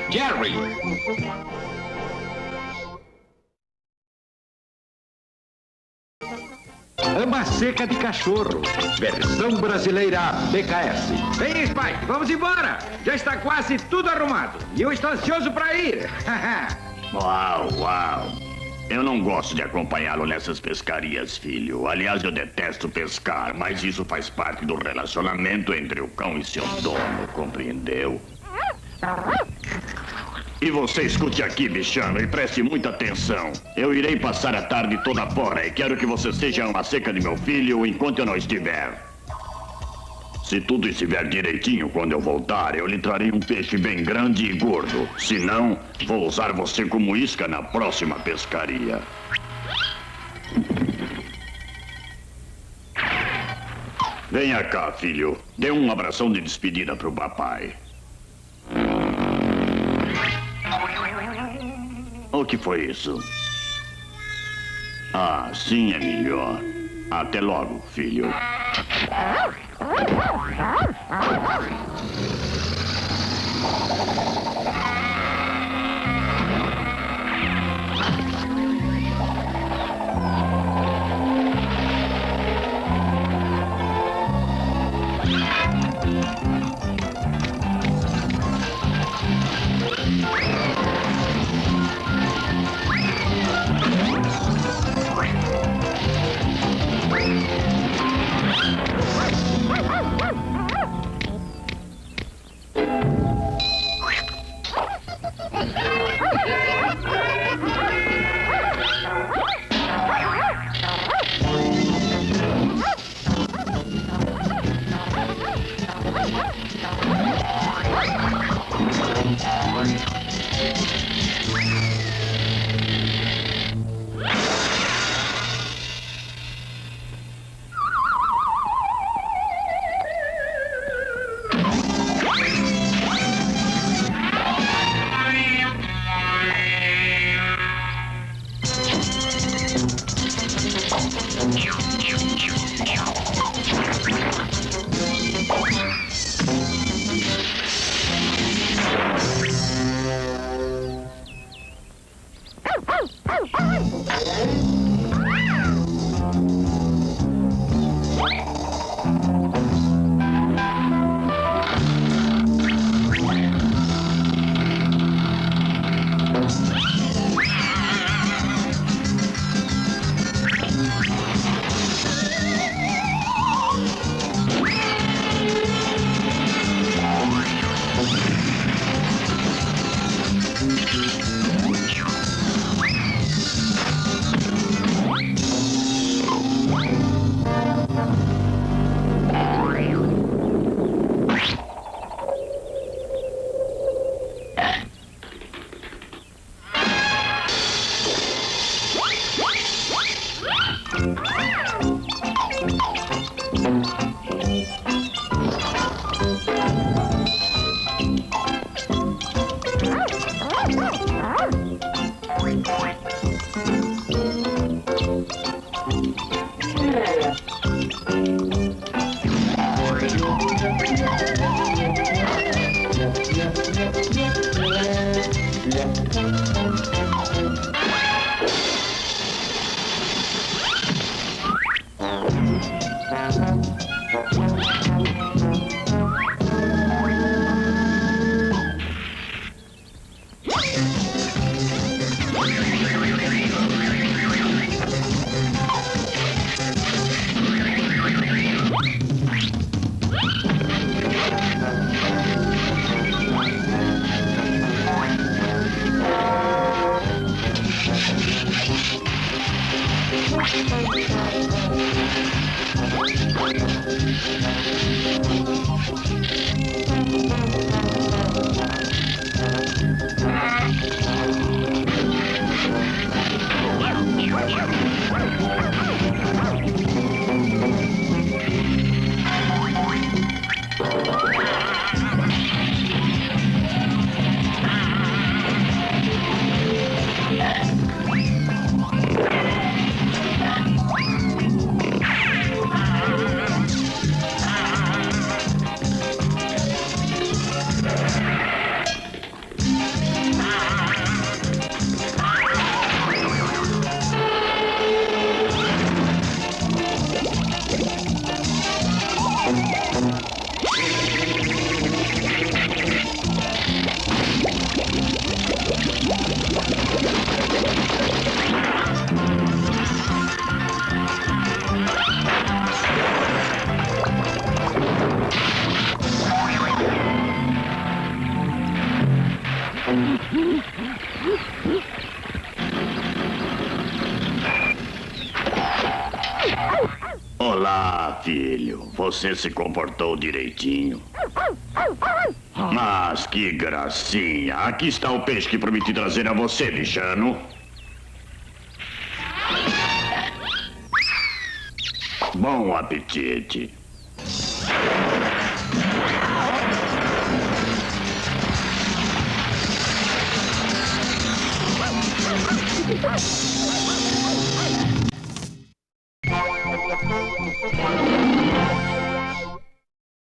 Jerry. Ama seca de cachorro. Versão brasileira BKS. Vem, Spike, vamos embora. Já está quase tudo arrumado. E eu estou ansioso para ir. Uau. Eu não gosto de acompanhá-lo nessas pescarias, filho. Aliás, eu detesto pescar, mas isso faz parte do relacionamento entre o cão e seu dono, compreendeu? E você escute aqui, bichano, e preste muita atenção. Eu irei passar a tarde toda fora e quero que você seja uma seca de meu filho enquanto eu não estiver. Se tudo estiver direitinho quando eu voltar, eu lhe trarei um peixe bem grande e gordo. Se não, vou usar você como isca na próxima pescaria. Venha cá, filho. Dê um abração de despedida pro papai. O que foi isso? Ah, sim, é melhor. Até logo, filho. Olá, filho. Você se comportou direitinho. Mas que gracinha. Aqui está o peixe que prometi trazer a você, bichano. Bom apetite.